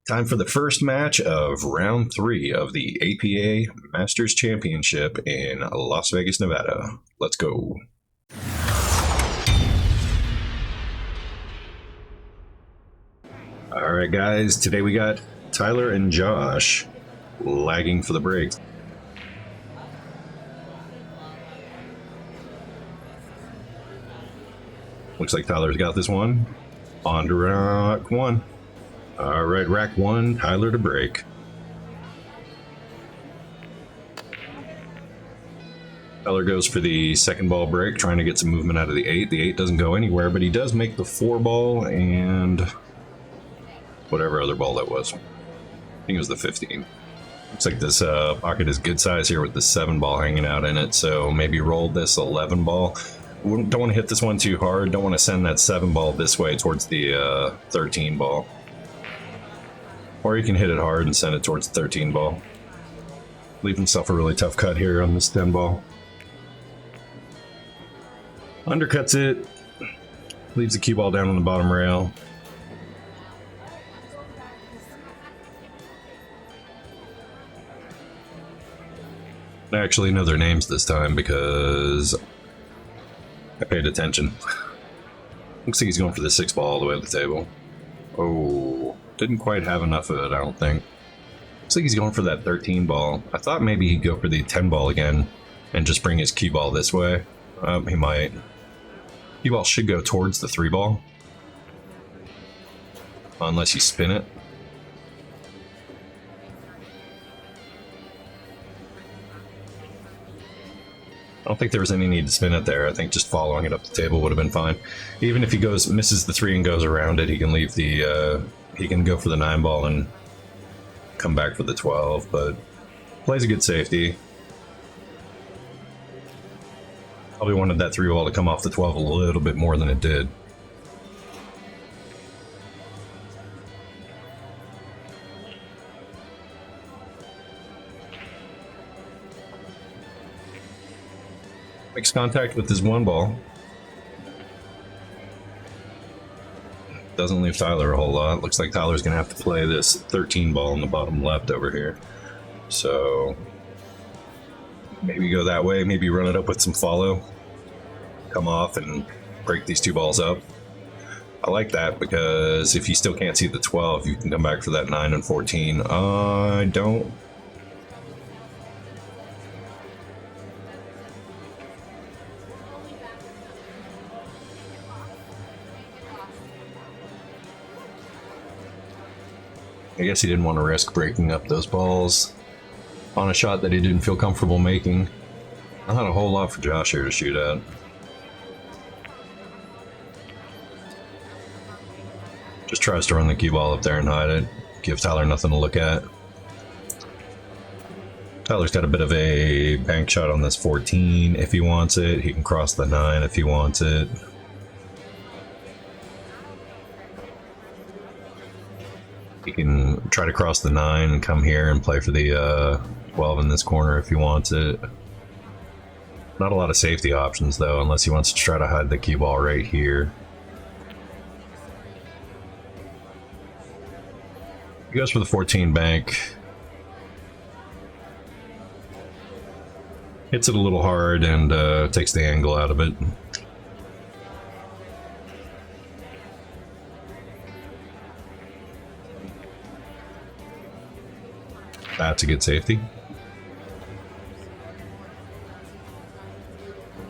Time for the first match of round 3 of the APA Masters Championship in Las Vegas, Nevada. Let's go. All right, guys. Today we got Tyler and Josh lagging for the break. Looks like Tyler's got this one. On to rack 1. All right, rack 1, Tyler to break. Tyler goes for the second ball break, trying to get some movement out of the 8. The 8 doesn't go anywhere, but he does make the 4 ball and whatever other ball that was. I think it was the 15. Looks like this pocket is good size here with the 7 ball hanging out in it, so maybe roll this 11 ball. Don't want to hit this one too hard. Don't want to send that 7 ball this way towards the 13 ball. Or you can hit it hard and send it towards the 13 ball. Leave himself a really tough cut here on this 10 ball. Undercuts it. Leaves the cue ball down on the bottom rail. I actually know their names this time because I paid attention. Looks like he's going for the 6 ball all the way to the table. Oh, didn't quite have enough of it, I don't think. Looks like he's going for that 13 ball. I thought maybe he'd go for the 10 ball again and just bring his cue ball this way. He might. Cue ball should go towards the 3 ball. Unless you spin it. I don't think there was any need to spin it there. I think just following it up the table would have been fine. Even if he misses the 3 and goes around it, he can leave the he can go for the 9 ball and come back for the 12, but plays a good safety. Probably wanted that 3 ball to come off the 12 a little bit more than it did. Makes contact with his 1 ball. Doesn't leave Tyler a whole lot. Looks like Tyler's gonna have to play this 13 ball in the bottom left over here. So maybe go that way, maybe run it up with some follow. Come off and break these 2 balls up. I like that because if you still can't see the 12, you can come back for that 9 and 14. I don't. I guess he didn't want to risk breaking up those balls on a shot that he didn't feel comfortable making. Not a whole lot for Josh here to shoot at. Just tries to run the cue ball up there and hide it. Give Tyler nothing to look at. Tyler's got a bit of a bank shot on this 14 if he wants it. He can cross the 9 if he wants it. He can try to cross the 9 and come here and play for the 12 in this corner if he wants it. Not a lot of safety options though, unless he wants to try to hide the cue ball right here. He goes for the 14 bank. Hits it a little hard and takes the angle out of it. That's a good safety.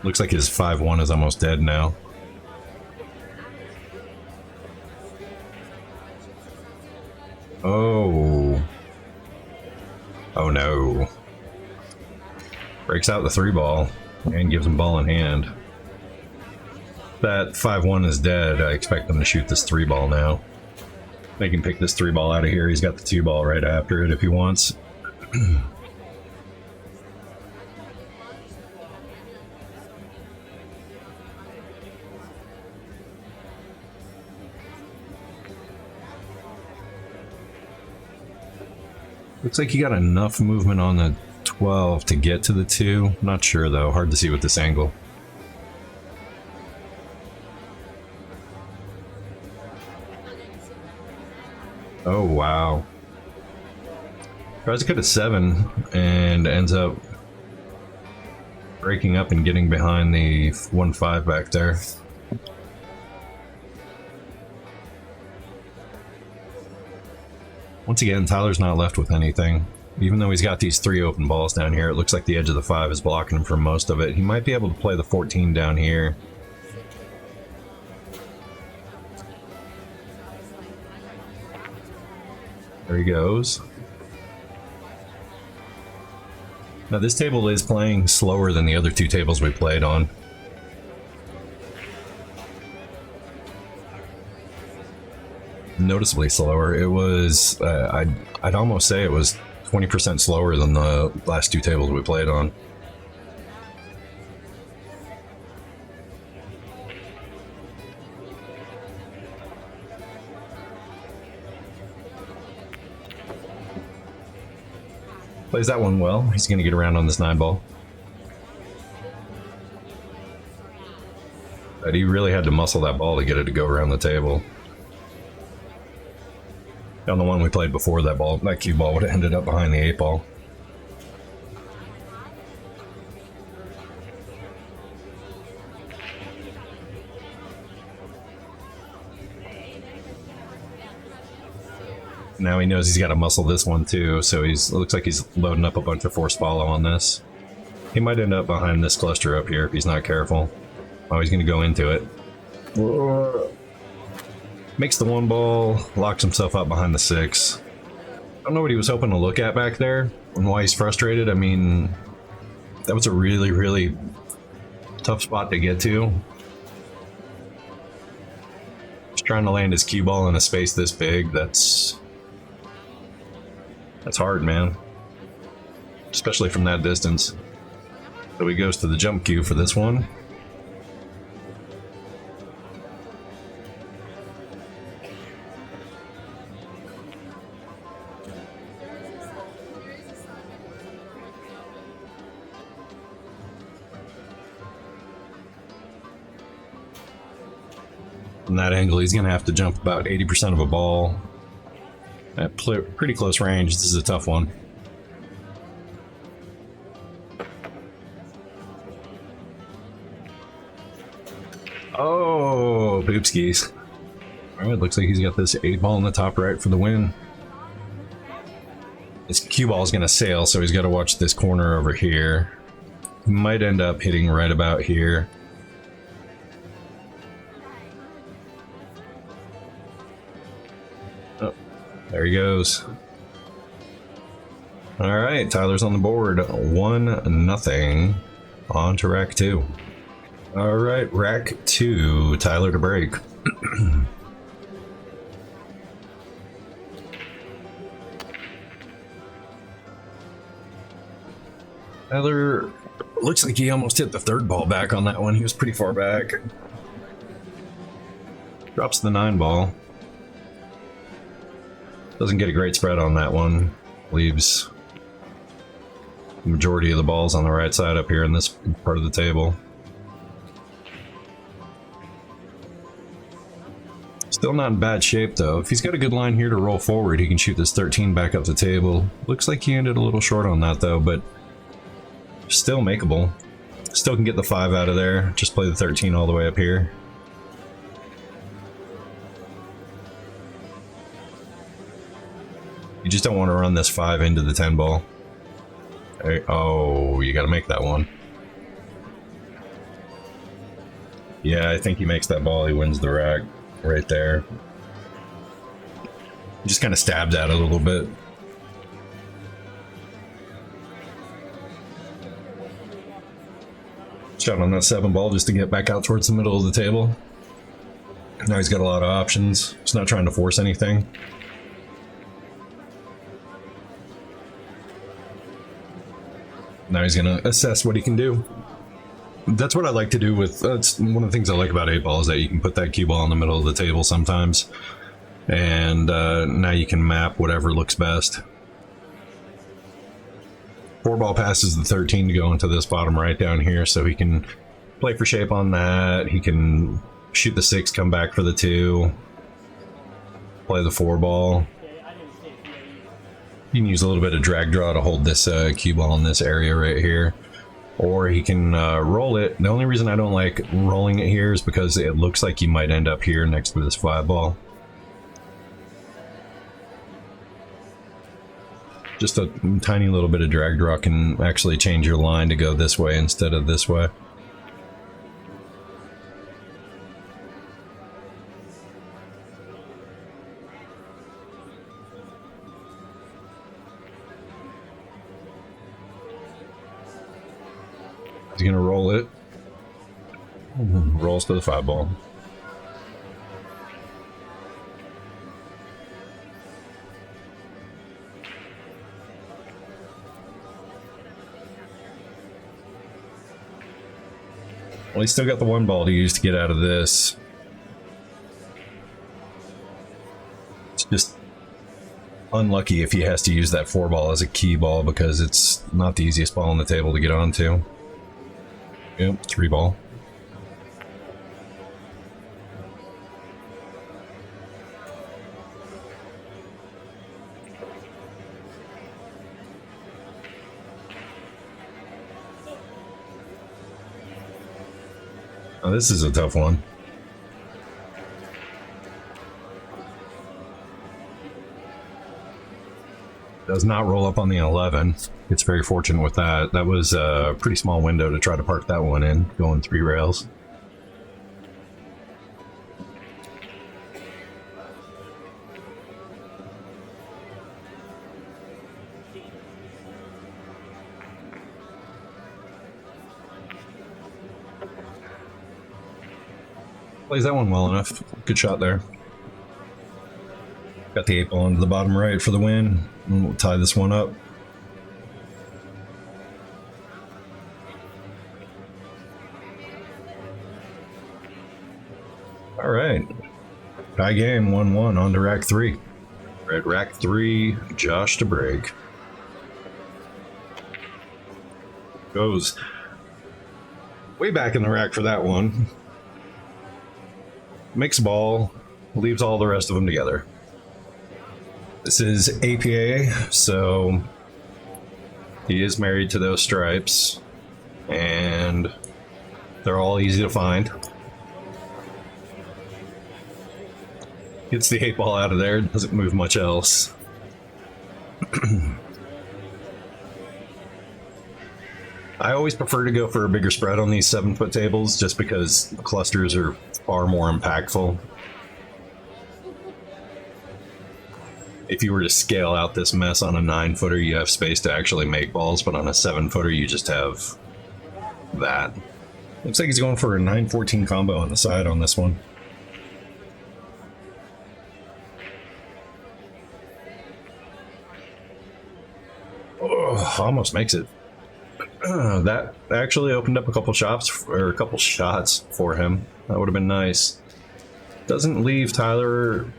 Looks like his 5-1 is almost dead now. Oh. Oh no. Breaks out the 3 ball and gives him ball in hand. That 5-1 is dead. I expect him to shoot this 3 ball now. They can pick this 3 ball out of here. He's got the 2 ball right after it if he wants. Looks like he got enough movement on the 12 to get to the 2. Not sure though. Hard to see with this angle. Oh, wow. Tries to cut a 7 and ends up breaking up and getting behind the 1-5 back there. Once again, Tyler's not left with anything. Even though he's got these 3 open balls down here, it looks like the edge of the 5 is blocking him from most of it. He might be able to play the 14 down here. There he goes. Now this table is playing slower than the other 2 tables we played on. Noticeably slower. It was, I'd almost say it was 20% slower than the last 2 tables we played on. Plays that one well. He's going to get around on this 9 ball. But he really had to muscle that ball to get it to go around the table. On the one we played before, that cue ball would have ended up behind the 8 ball. Now he knows he's got to muscle this one too, so it looks like he's loading up a bunch of force follow on this. He might end up behind this cluster up here if he's not careful. Oh, he's going to go into it. Makes the 1 ball, locks himself up behind the 6. I don't know what he was hoping to look at back there and why he's frustrated. I mean, that was a really, really tough spot to get to. Just trying to land his cue ball in a space this big, that's hard, man. Especially from that distance. So he goes to the jump cue for this one. From that angle, he's going to have to jump about 80% of a ball. At pretty close range, this is a tough one. Oh, boopskis. Alright, looks like he's got this 8 ball in the top right for the win. His cue ball is going to sail, so he's got to watch this corner over here. He might end up hitting right about here. There he goes. All right, Tyler's on the board. 1-0. On to rack 2. All right, rack 2. Tyler to break. Tyler looks like he almost hit the 3rd ball back on that one. He was pretty far back. Drops the 9 ball. Doesn't get a great spread on that one. Leaves the majority of the balls on the right side up here in this part of the table. Still not in bad shape though. If he's got a good line here to roll forward, he can shoot this 13 back up the table. Looks like he ended a little short on that though, but still makeable. Still can get the 5 out of there. Just play the 13 all the way up here. You just don't want to run this 5 into the 10 ball. Oh, you got to make that one. Yeah, I think he makes that ball. He wins the rack right there. He just kind of stabs at it a little bit. Shot on that 7 ball just to get back out towards the middle of the table. Now he's got a lot of options. He's not trying to force anything. Now he's going to assess what he can do. That's what I like to do with... That's one of the things I like about 8 ball is that you can put that cue ball in the middle of the table sometimes. And now you can map whatever looks best. 4 ball passes the 13 to go into this bottom right down here, so he can play for shape on that. He can shoot the 6, come back for the 2. Play the 4 ball. You can use a little bit of drag draw to hold this cue ball in this area right here. Or he can roll it. The only reason I don't like rolling it here is because it looks like you might end up here next to this 5 ball. Just a tiny little bit of drag draw can actually change your line to go this way instead of this way. He's gonna roll it. Rolls to the 5 ball. Well, he's still got the 1 ball to use to get out of this. It's just unlucky if he has to use that 4 ball as a key ball because it's not the easiest ball on the table to get onto. Yep, 3 ball. Oh, this is a tough one. Does not roll up on the 11. It's very fortunate with that. That was a pretty small window to try to park that one in, going 3 rails. Plays that one well enough. Good shot there. Got the 8 ball into the bottom right for the win. And we'll tie this one up. All right. Tie game, 1-1 on to rack 3. We're at rack 3, Josh to break. Goes way back in the rack for that one. Makes a ball, leaves all the rest of them together. This is APA, so he is married to those stripes, and they're all easy to find. Gets the 8 ball out of there, doesn't move much else. I always prefer to go for a bigger spread on these 7-foot tables just because clusters are far more impactful. If you were to scale out this mess on a 9-footer, you have space to actually make balls, but on a 7-footer, you just have that. Looks like he's going for a 9-14 combo on the side on this one. Oh, almost makes it. That actually opened up a couple shots, or a couple shots for him. That would have been nice. Doesn't leave Tyler.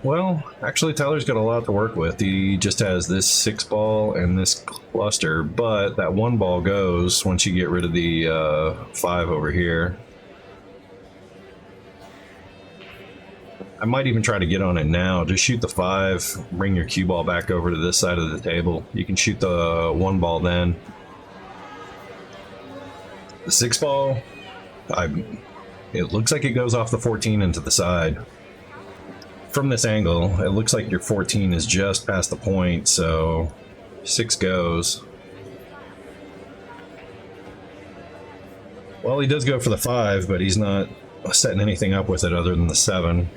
Well, actually, Tyler's got a lot to work with. He just has this 6 ball and this cluster, but that 1 ball goes once you get rid of the 5 over here. I might even try to get on it now. Just shoot the 5, bring your cue ball back over to this side of the table. You can shoot the 1 ball then. The 6 ball, it looks like it goes off the 14 into the side. From this angle, it looks like your 14 is just past the point, so 6 goes. Well, he does go for the 5, but he's not setting anything up with it other than the 7.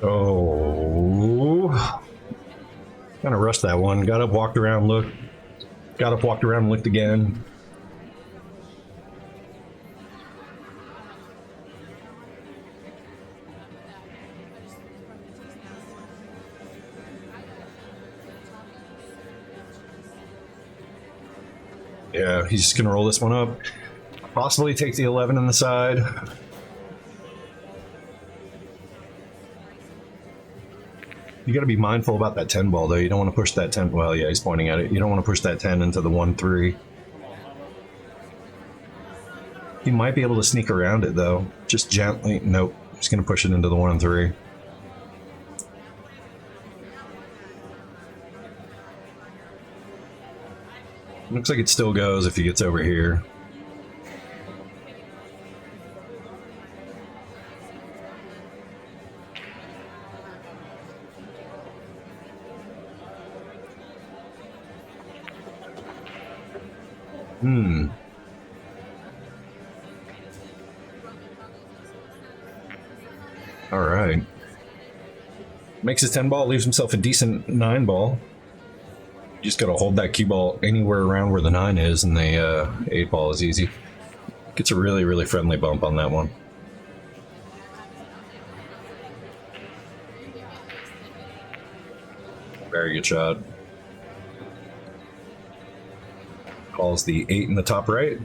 Oh, kind of rushed that one. Got up, walked around, looked. Got up, walked around, looked again. Yeah, he's just gonna roll this one up. Possibly take the 11 on the side. You got to be mindful about that 10 ball, though. You don't want to push that 10. Well, yeah, he's pointing at it. You don't want to push that 10 into the 1-3. He might be able to sneak around it, though. Just gently. Nope. He's going to push it into the 1-3. Looks like it still goes if he gets over here. All right. Makes his 10 ball, leaves himself a decent 9 ball. You just got to hold that cue ball anywhere around where the 9 is, and the 8 ball is easy. Gets a really, really friendly bump on that one. Very good shot. Calls the 8 in the top right.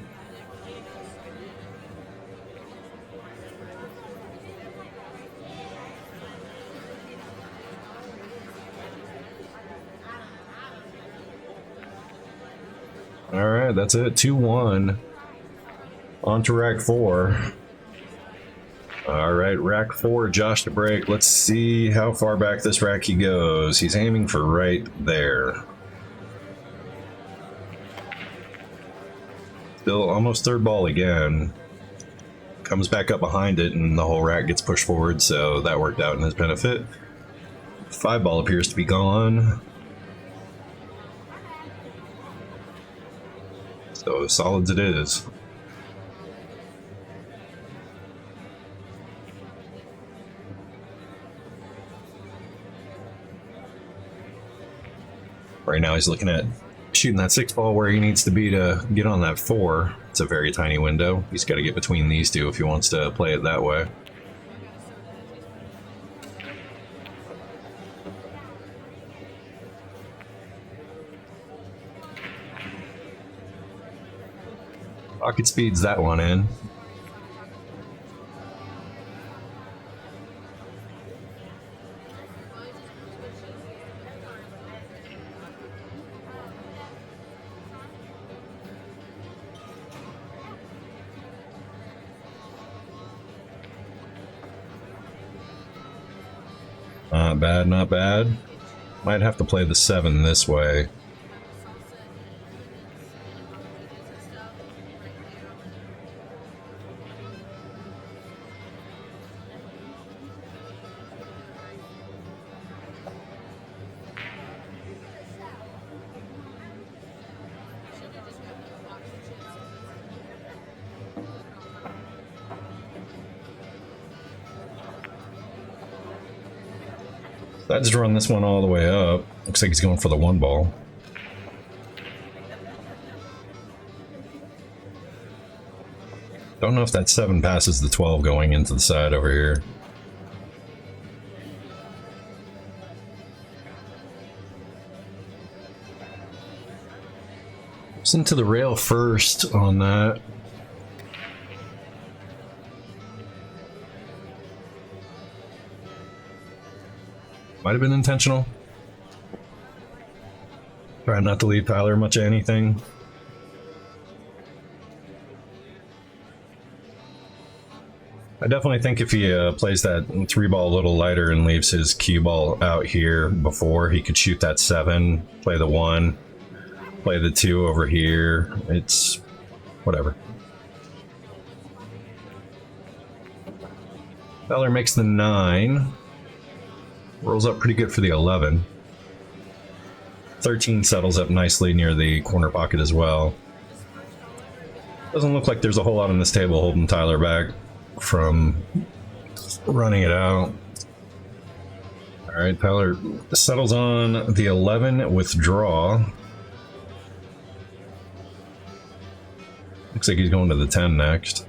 All right, that's it. 2-1. On to rack 4. All right, rack 4, Josh to break. Let's see how far back this rack he goes. He's aiming for right there. Still almost third ball again. Comes back up behind it, and the whole rack gets pushed forward, so that worked out in his benefit. 5 ball appears to be gone. So solids it is. Right now he's looking at shooting that 6 ball where he needs to be to get on that 4. It's a very tiny window. He's got to get between these two if he wants to play it that way. Pocket speeds that one in. Not bad, not bad. Might have to play the 7 this way. I just run this one all the way up. Looks like he's going for the 1 ball. Don't know if that 7 passes the 12 going into the side over here. It's into the rail first on that. Might have been intentional. Try not to leave Tyler much of anything. I definitely think if he plays that 3 ball a little lighter and leaves his cue ball out here before, he could shoot that 7, play the 1, play the 2 over here. It's whatever. Tyler makes the 9. Rolls up pretty good for the 11. 13 settles up nicely near the corner pocket as well. Doesn't look like there's a whole lot on this table holding Tyler back from running it out. All right, Tyler settles on the 11 with draw. Looks like he's going to the 10 next.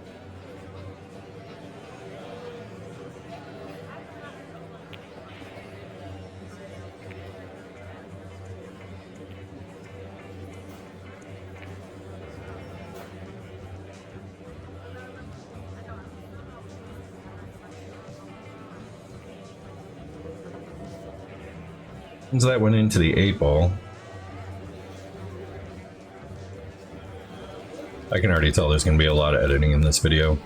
So that went into the 8 ball. I can already tell there's going to be a lot of editing in this video.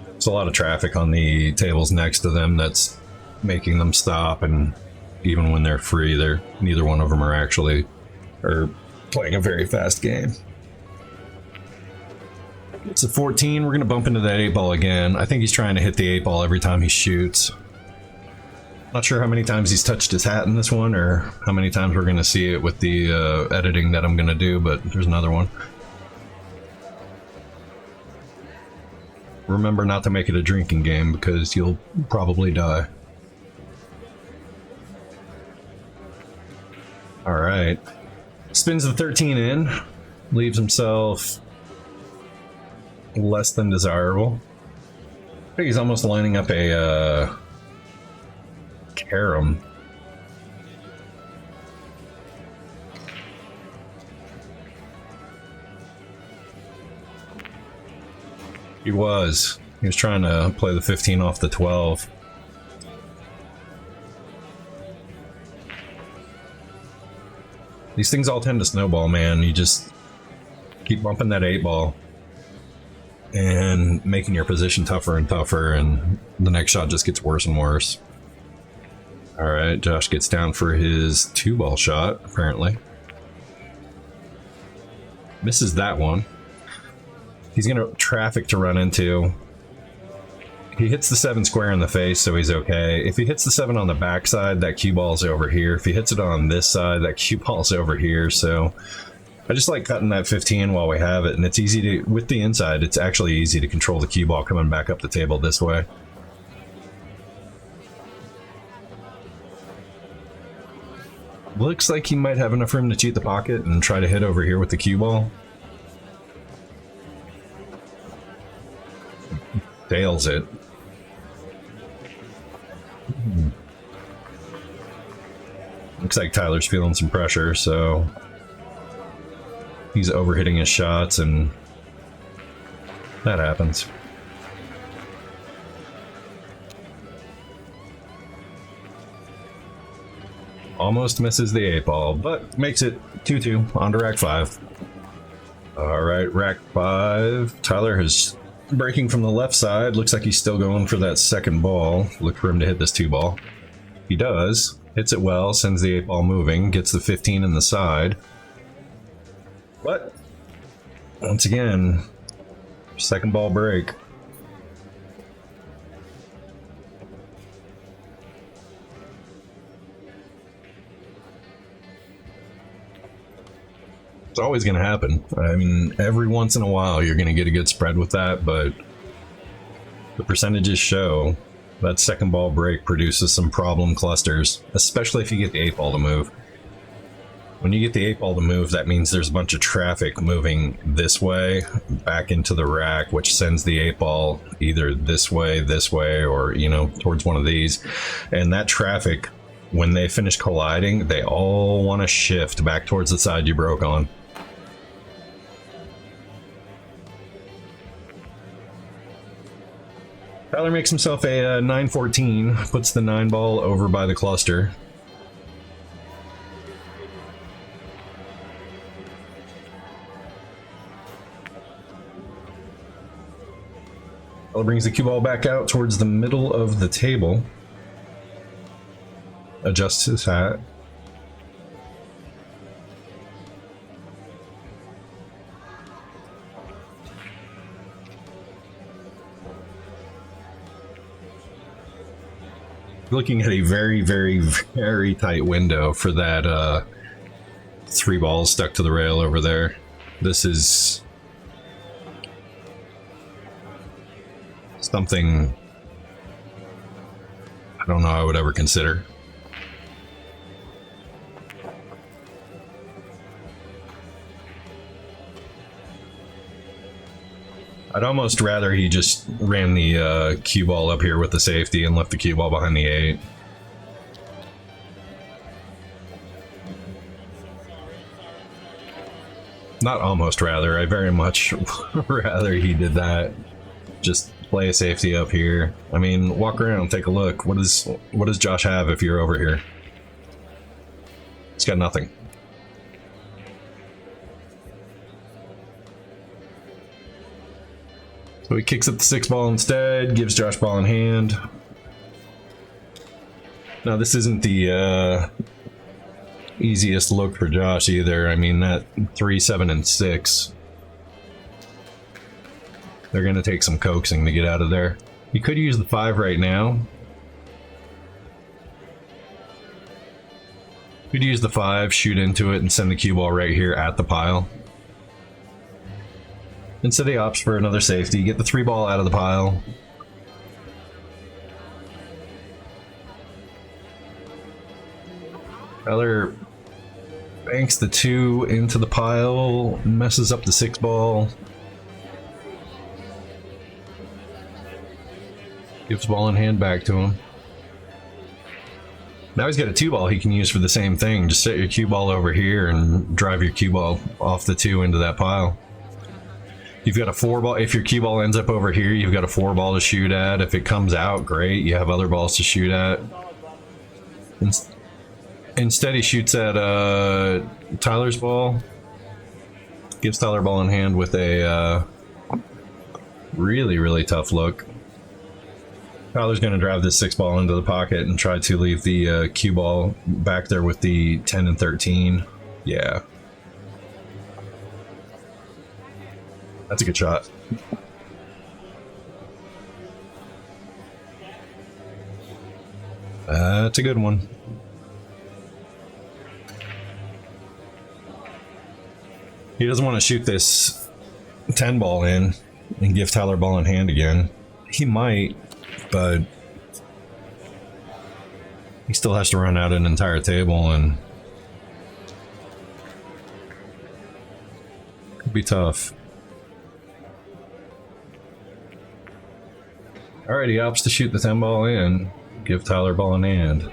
There's a lot of traffic on the tables next to them that's making them stop, and even when they're free, neither one of them are actually playing a very fast game. It's a 14. We're going to bump into that 8 ball again. I think he's trying to hit the 8 ball every time he shoots. Not sure how many times he's touched his hat in this one, or how many times we're going to see it with the editing that I'm going to do, but there's another one. Remember not to make it a drinking game, because you'll probably die. Alright. Spins the 13 in. Leaves himself less than desirable. I think he's almost lining up a carom. He was trying to play the 15 off the 12. These things all tend to snowball, man. You just keep bumping that 8 ball and making your position tougher and tougher, and the next shot just gets worse and worse. Alright, Josh gets down for his 2 ball shot, apparently. Misses that one. He's gonna traffic to run into. He hits the 7 square in the face, so he's okay. If he hits the 7 on the backside, that cue ball's over here. If he hits it on this side, that cue ball's over here. So I just like cutting that 15 while we have it, and it's easy to, with the inside, it's actually easy to control the cue ball coming back up the table this way. Looks like he might have enough room to cheat the pocket and try to hit over here with the cue ball. Tails it. Looks like Tyler's feeling some pressure, so he's overhitting his shots, and that happens. Almost misses the 8 ball, but makes it 2-2 on to rack 5. Alright, rack 5. Tyler is breaking from the left side. Looks like he's still going for that second ball. Look for him to hit this 2 ball. He does. Hits it well, sends the 8 ball moving, gets the 15 in the side. But, once again, second ball break. It's always going to happen. I mean, every once in a while you're going to get a good spread with that, but the percentages show that second ball break produces some problem clusters, especially if you get the 8 ball to move. When you get the 8 ball to move, that means there's a bunch of traffic moving this way, back into the rack, which sends the 8 ball either this way, or, you know, towards one of these. And that traffic, when they finish colliding, they all want to shift back towards the side you broke on. Tyler makes himself a 9-14, puts the 9 ball over by the cluster. Tyler brings the cue ball back out towards the middle of the table. Adjusts his hat. Looking at a very, very, very tight window for that 3 balls stuck to the rail over there. This is something I don't know I would ever consider. I'd almost rather he just ran the cue ball up here with the safety and left the cue ball behind the 8. Not almost rather, I very much rather he did that. Just play a safety up here. I mean, walk around, take a look. What does Josh have if you're over here? It's got nothing. So he kicks up the 6 ball instead, gives Josh ball in hand. Now this isn't the easiest look for Josh either. I mean, that 3, 7, and 6. They're gonna take some coaxing to get out of there. You could use the 5 right now. Could use the 5, shoot into it, and send the cue ball right here at the pile. Instead he opts for another safety, get the 3 ball out of the pile. Tyler banks the 2 into the pile, messes up the 6 ball. Gives ball in hand back to him. Now he's got a 2 ball he can use for the same thing. Just set your cue ball over here and drive your cue ball off the 2 into that pile. You've got a 4 ball. If your cue ball ends up over here, you've got a 4 ball to shoot at. If it comes out, great. You have other balls to shoot at. Instead, he shoots at Tyler's ball. Gives Tyler ball in hand with a really, really tough look. Tyler's going to drive this 6 ball into the pocket and try to leave the cue ball back there with the 10 and 13. Yeah. That's a good shot. That's a good one. He doesn't want to shoot this 10 ball in and give Tyler ball in hand again. He might, but he still has to run out an entire table, and it'd be tough. Alright, he opts to shoot the 10 ball in, give Tyler ball in hand.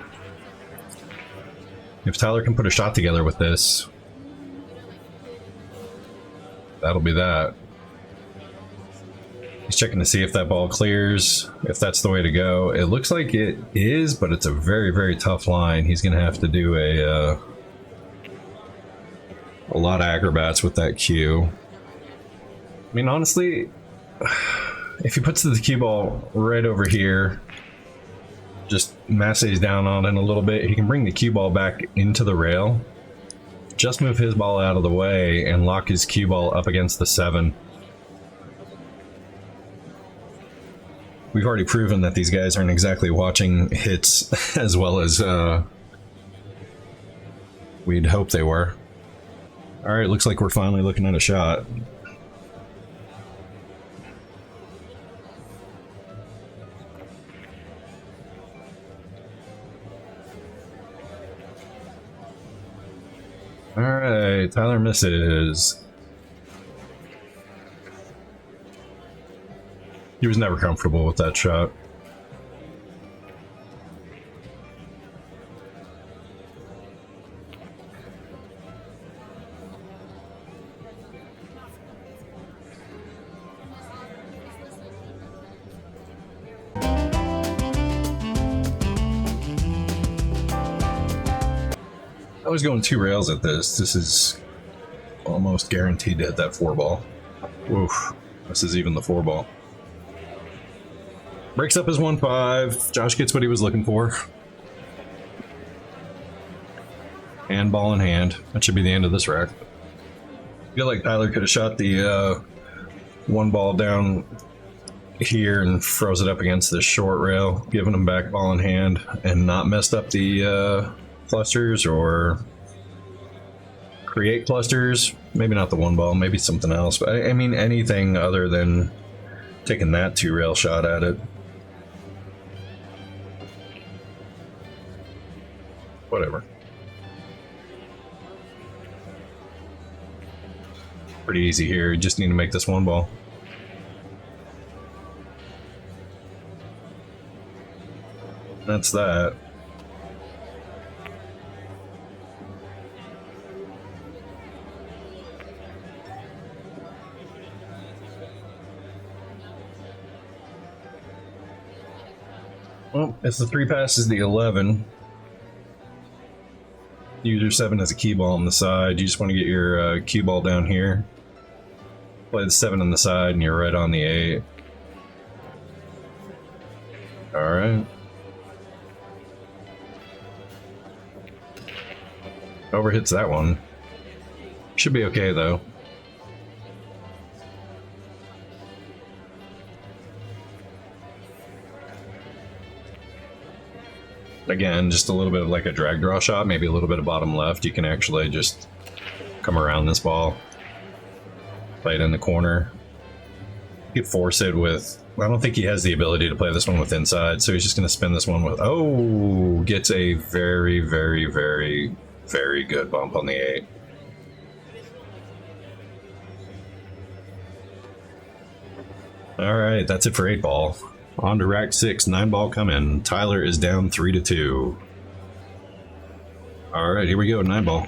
If Tyler can put a shot together with this, that'll be that. He's checking to see if that ball clears, if that's the way to go. It looks like it is, but it's a very, very tough line. He's going to have to do a lot of acrobats with that cue. I mean, honestly, if he puts the cue ball right over here, just massages down on it a little bit, he can bring the cue ball back into the rail, just move his ball out of the way, and lock his cue ball up against the 7. We've already proven that these guys aren't exactly watching hits as well as we'd hope they were. Alright, looks like we're finally looking at a shot. Alright, Tyler misses. He was never comfortable with that shot. I was going 2 rails at this. This is almost guaranteed to hit that 4 ball. Oof. This is even the 4 ball. Breaks up his 1-5. Josh gets what he was looking for. And ball in hand. That should be the end of this rack. I feel like Tyler could have shot the 1 ball down here and froze it up against this short rail, giving him back ball in hand, and not messed up the clusters or create clusters. Maybe not the 1 ball, maybe something else. But I mean, anything other than taking that 2 rail shot at it. Whatever. Pretty easy here. You just need to make this 1 ball. That's that. Well, if the 3 passes the 11, Use your 7 as a cue ball on the side. You just want to get your cue ball down here. Play the 7 on the side and you're right on the 8. Alright. Overhits that one. Should be okay though. Again, just a little bit of like a drag draw shot, maybe a little bit of bottom left. You can actually just come around this ball, play it in the corner. You could force it with, I don't think he has the ability to play this one with inside, so he's just going to spin this one with, oh, gets a very, very, very, very good bump on the 8. All right, that's it for 8 ball. On to rack 6, 9 ball coming. Tyler is down 3-2. All right, here we go, 9 ball.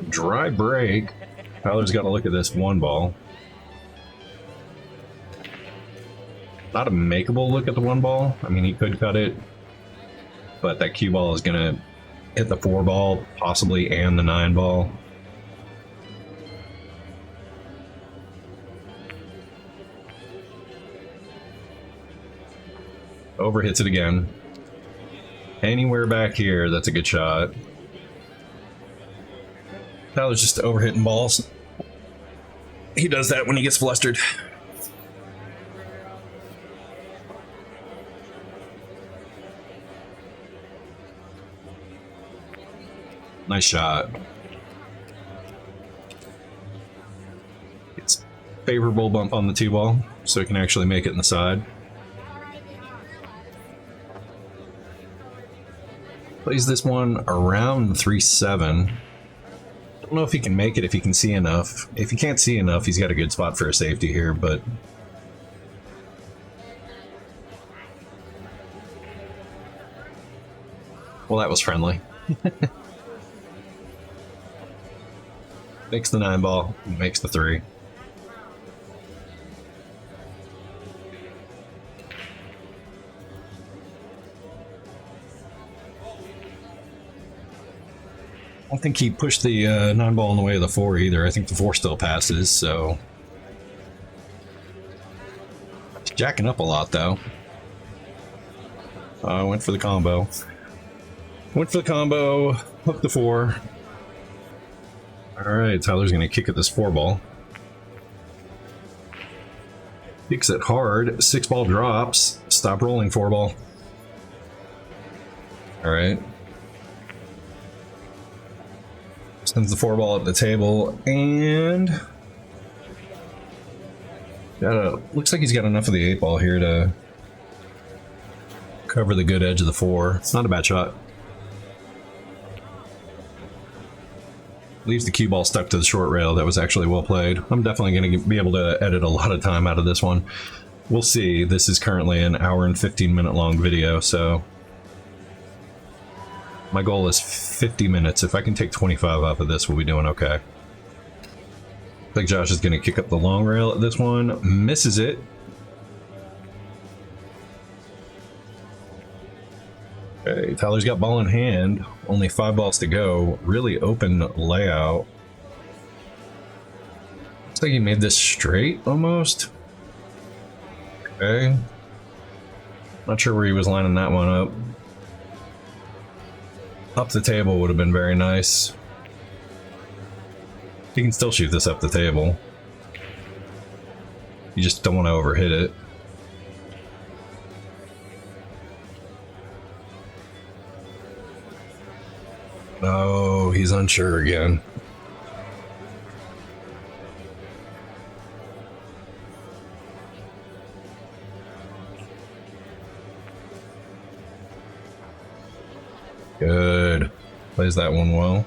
Dry break. Tyler's got to look at this 1 ball. Not a makeable look at the 1 ball. I mean, he could cut it, but that cue ball is going to hit the 4 ball, possibly, and the 9 ball. Overhits it again. Anywhere back here, that's a good shot. Tyler's just overhitting balls. He does that when he gets flustered. Nice shot. It's favorable bump on the 2 ball, so he can actually make it in the side. Plays this one around 3-7. Don't know if he can make it, if he can see enough. If he can't see enough, he's got a good spot for a safety here, but well, that was friendly. Makes the 9 ball, makes the 3. I don't think he pushed the 9 ball in the way of the 4 either. I think the 4 still passes, so. He's jacking up a lot though. Went for the combo. Went for the combo, hooked the 4. Alright, Tyler's gonna kick at this 4 ball. Kicks it hard, 6 ball drops, stop rolling 4 ball. Alright. Sends the 4 ball at the table, and looks like he's got enough of the 8 ball here to cover the good edge of the 4. It's not a bad shot. Leaves the cue ball stuck to the short rail. That was actually well played. I'm definitely going to be able to edit a lot of time out of this one. We'll see. This is currently an hour and 15-minute long video, so my goal is 50 minutes. If I can take 25 off of this, we'll be doing okay. I think Josh is going to kick up the long rail at this one. Misses it. Okay, Tyler's got ball in hand. Only 5 balls to go. Really open layout. Looks like he made this straight almost. Okay. Not sure where he was lining that one up. Up the table would have been very nice. You can still shoot this up the table. You just don't want to overhit it. Oh, he's unsure again. Good. Plays that one well.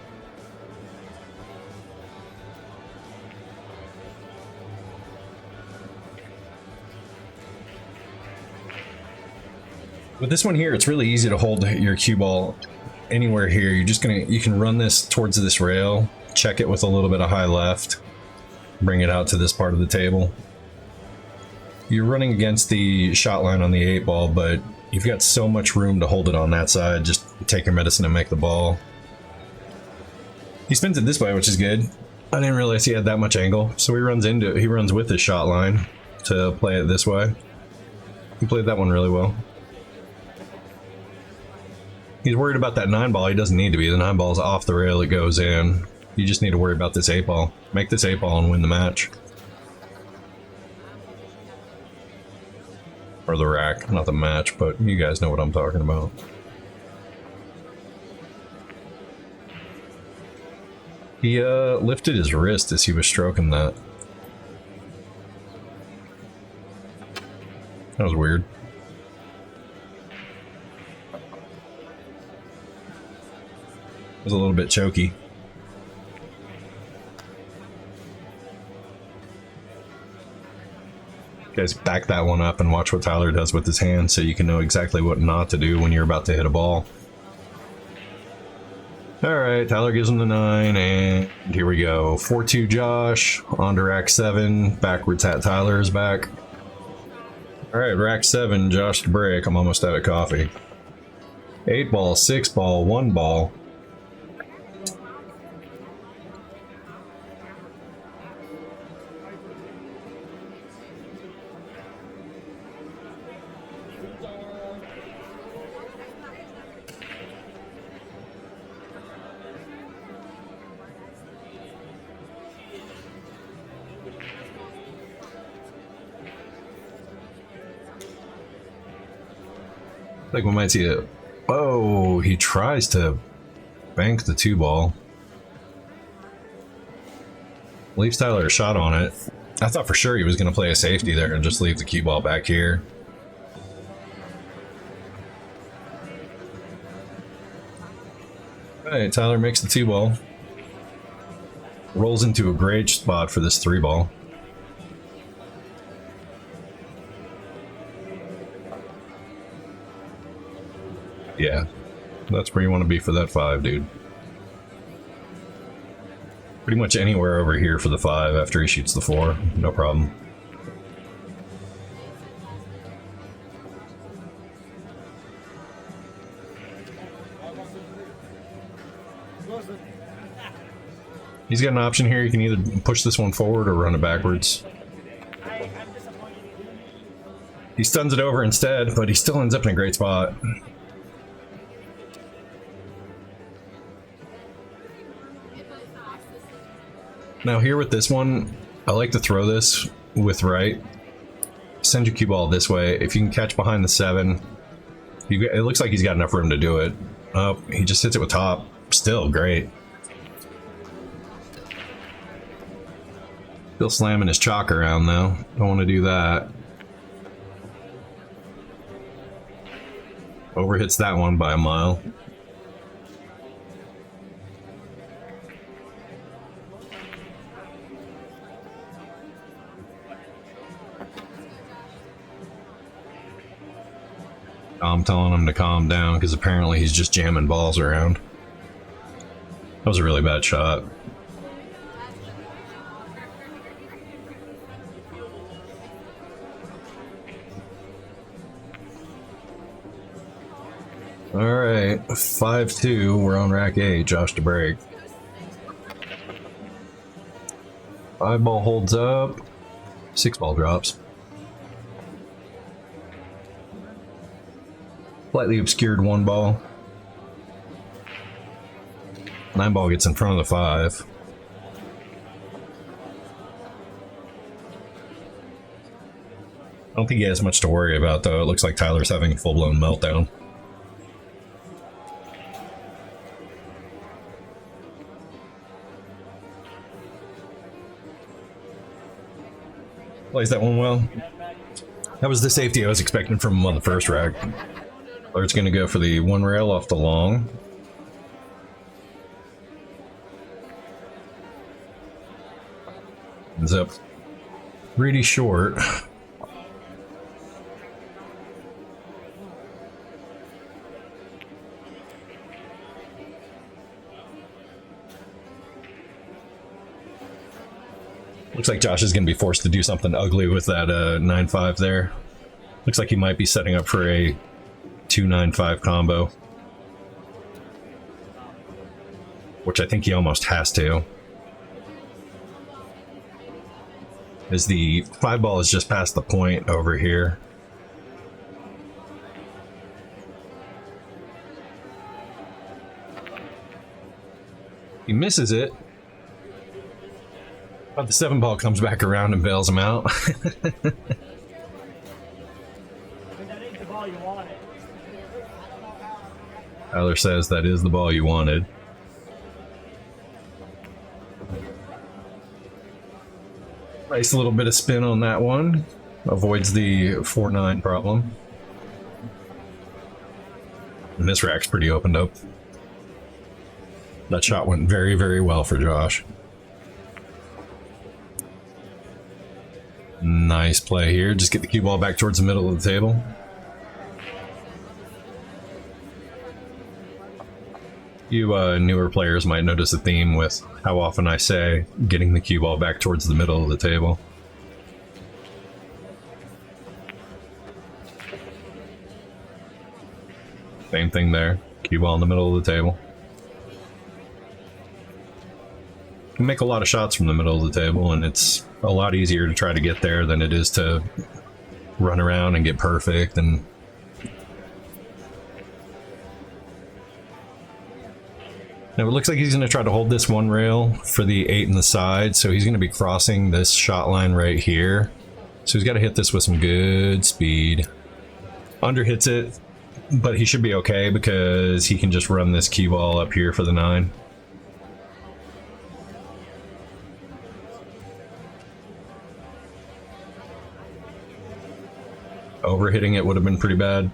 With this one here, it's really easy to hold your cue ball anywhere here. You can run this towards this rail, check it with a little bit of high left, bring it out to this part of the table. You're running against the shot line on the 8 ball, but you've got so much room to hold it on that side. Just take your medicine and make the ball. He spins it this way, which is good. I didn't realize he had that much angle, so he runs with his shot line to play it this way. He played that one really well. He's worried about that 9 ball. He doesn't need to be. The 9 ball is off the rail. It goes in. You just need to worry about this 8 ball. Make this 8 ball and win the match. Or the rack, not the match, but you guys know what I'm talking about. He lifted his wrist as he was stroking that. That was weird. It was a little bit choky. Guys, back that one up and watch what Tyler does with his hand so you can know exactly what not to do when you're about to hit a ball. Alright, Tyler gives him the 9, and here we go. 4-2 Josh, on to rack 7, backwards hat Tyler is back. Alright, rack 7, Josh to break. I'm almost out of coffee. 8 ball, 6 ball, 1 ball. Like we might see it. Oh, he tries to bank the 2 ball. Leaves Tyler a shot on it. I thought for sure he was going to play a safety there and just leave the cue ball back here. Alright, Tyler makes the 2 ball. Rolls into a great spot for this 3 ball. Yeah, that's where you want to be for that 5, dude. Pretty much anywhere over here for the 5 after he shoots the 4, no problem. He's got an option here. You can either push this one forward or run it backwards. He stuns it over instead, but he still ends up in a great spot. Now here with this one, I like to throw this with right. Send your cue ball this way. If you can catch behind the 7, it looks like he's got enough room to do it. Oh, he just hits it with top. Still great. Still slamming his chalk around though. Don't want to do that. Overhits that one by a mile. I'm telling him to calm down because apparently he's just jamming balls around. That was a really bad shot. Alright, 5-2, we're on rack 8, Josh to break. 5 ball holds up, 6 ball drops. Slightly obscured 1 ball. 9 ball gets in front of the 5. I don't think he has much to worry about though. It looks like Tyler's having a full-blown meltdown. Plays that one well. That was the safety I was expecting from him on the first rack. Tyler's gonna go for the 1 rail off the long. Ends up pretty short. Looks like Josh is going to be forced to do something ugly with that 9-5 there. Looks like he might be setting up for a 2-9-5 combo. Which I think he almost has to. As the 5 ball is just past the point over here. He misses it. But the 7 ball comes back around and bails him out. Tyler says that is the ball you wanted. Nice little bit of spin on that one. Avoids the 4-9 problem. And this rack's pretty opened up. That shot went very, very well for Josh. Nice play here. Just get the cue ball back towards the middle of the table. You newer players might notice a theme with how often I say getting the cue ball back towards the middle of the table. Same thing there. Cue ball in the middle of the table. You can make a lot of shots from the middle of the table, and it's a lot easier to try to get there than it is to run around and get perfect. And now it looks like he's going to try to hold this one rail for the 8 in the side, so he's going to be crossing this shot line right here. So he's got to hit this with some good speed. Under hits it, but he should be okay because he can just run this cue ball up here for the 9. Overhitting it would have been pretty bad.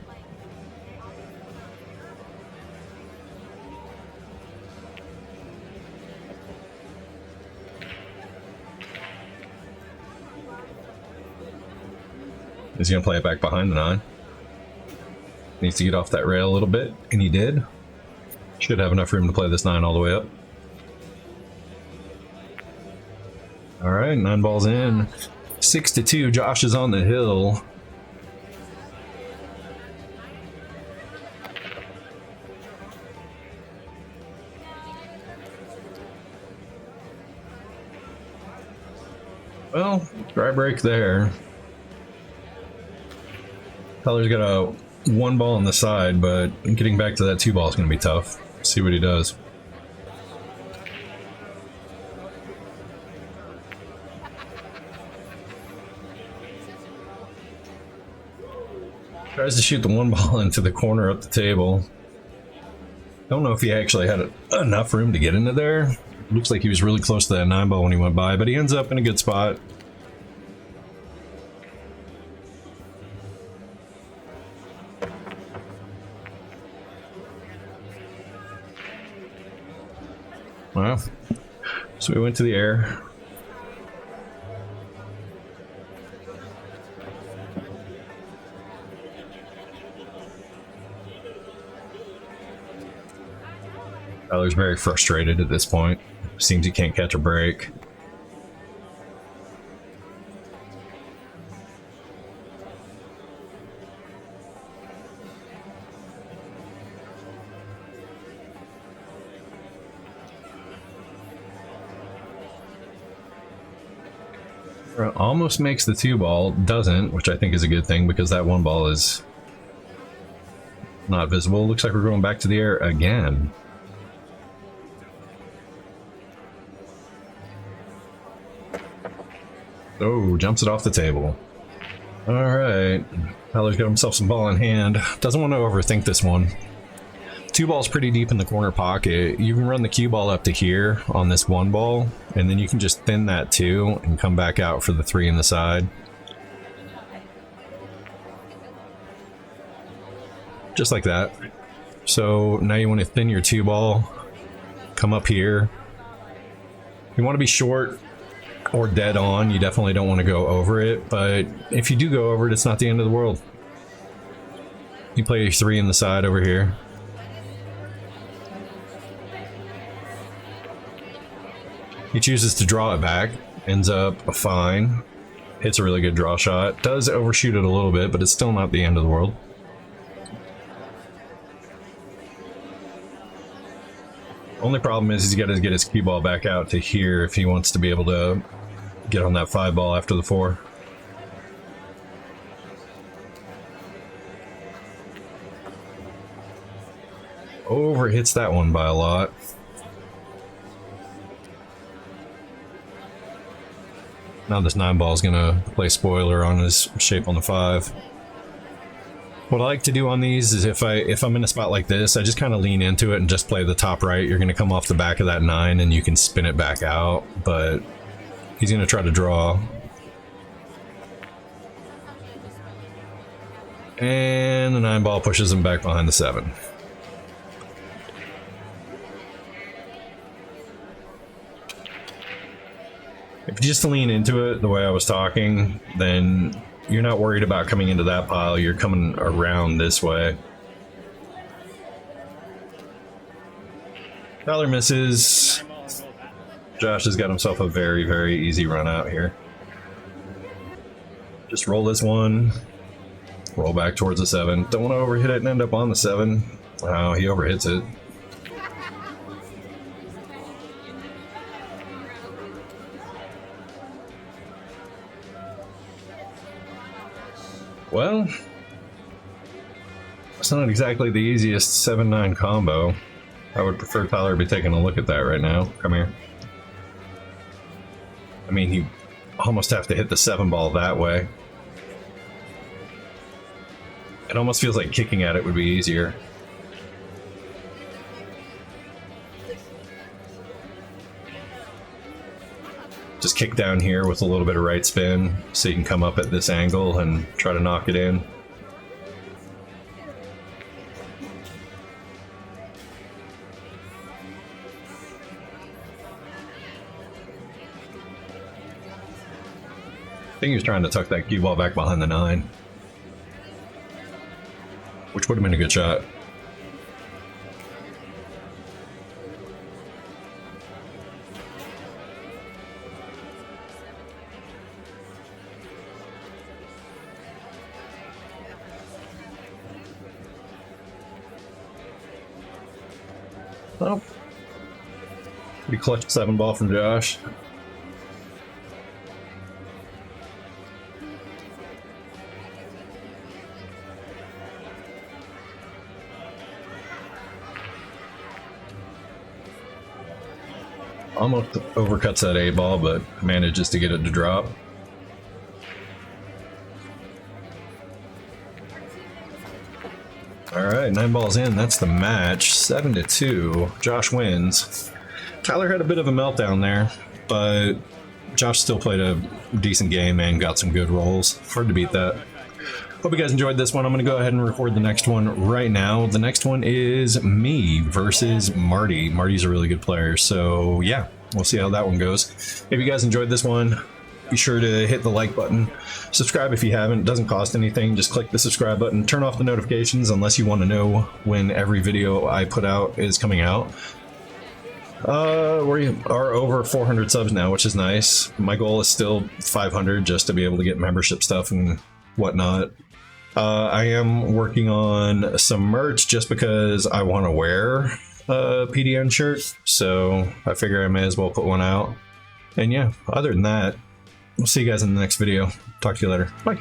He's going to play it back behind the 9. Needs to get off that rail a little bit, and he did. Should have enough room to play this 9 all the way up. All right, 9 balls in. 6-2, Josh is on the hill. Well, dry break there. Tyler's got a 1 ball on the side, but getting back to that 2 ball is going to be tough. See what he does. Tries to shoot the 1 ball into the corner up the table. Don't know if he actually had enough room to get into there. Looks like he was really close to that 9 ball when he went by, but he ends up in a good spot. Well, so we went to the air. Tyler's very frustrated at this point. Seems he can't catch a break. Almost makes the 2 ball, doesn't, which I think is a good thing because that 1 ball is not visible. Looks like we're going back to the air again. Oh, jumps it off the table. Alright. Tyler's got himself some ball in hand. Doesn't want to overthink this one. 2 balls pretty deep in the corner pocket. You can run the cue ball up to here on this 1 ball, and then you can just thin that 2 and come back out for the 3 in the side. Just like that. So now you want to thin your 2 ball, come up here. You want to be short or dead on. You definitely don't want to go over it, but if you do go over it, it's not the end of the world. You play your 3 in the side over here. He chooses to draw it back. Ends up fine. Hits a really good draw shot. Does overshoot it a little bit, but it's still not the end of the world. Only problem is he's got to get his cue ball back out to here if he wants to be able to get on that 5 ball after the 4. Over hits that one by a lot. Now this 9 ball is gonna play spoiler on his shape on the 5. What I like to do on these is if I'm in a spot like this, I just kind of lean into it and just play the top right. You're gonna come off the back of that 9 and you can spin it back out, but he's gonna try to draw. And the 9 ball pushes him back behind the 7. If you just lean into it the way I was talking, then you're not worried about coming into that pile, you're coming around this way. Tyler misses. Josh has got himself a very, very easy run out here. Just roll this one, roll back towards the 7. Don't want to overhit it and end up on the 7. Wow, he overhits it. Well, it's not exactly the easiest 7-9 combo. I would prefer Tyler to be taking a look at that right now. Come here. I mean, you almost have to hit the 7 ball that way. It almost feels like kicking at it would be easier. Just kick down here with a little bit of right spin so you can come up at this angle and try to knock it in. I think he was trying to tuck that cue ball back behind the 9, which would have been a good shot. Oh, pretty clutch 7 ball from Josh. Almost overcuts that 8 ball, but manages to get it to drop. Alright, 9 balls in, that's the match. 7-2. Josh wins. Tyler had a bit of a meltdown there, but Josh still played a decent game and got some good rolls. Hard to beat that. Hope you guys enjoyed this one. I'm going to go ahead and record the next one right now. The next one is me versus Marty. Marty's a really good player, so yeah, we'll see how that one goes. If you guys enjoyed this one, be sure to hit the like button. Subscribe if you haven't. It doesn't cost anything. Just click the subscribe button. Turn off the notifications unless you want to know when every video I put out is coming out. We are over 400 subs now, which is nice. My goal is still 500 just to be able to get membership stuff and whatnot. I am working on some merch just because I want to wear a PDN shirt, so I figure I may as well put one out. And yeah, other than that, we'll see you guys in the next video. Talk to you later. Bye.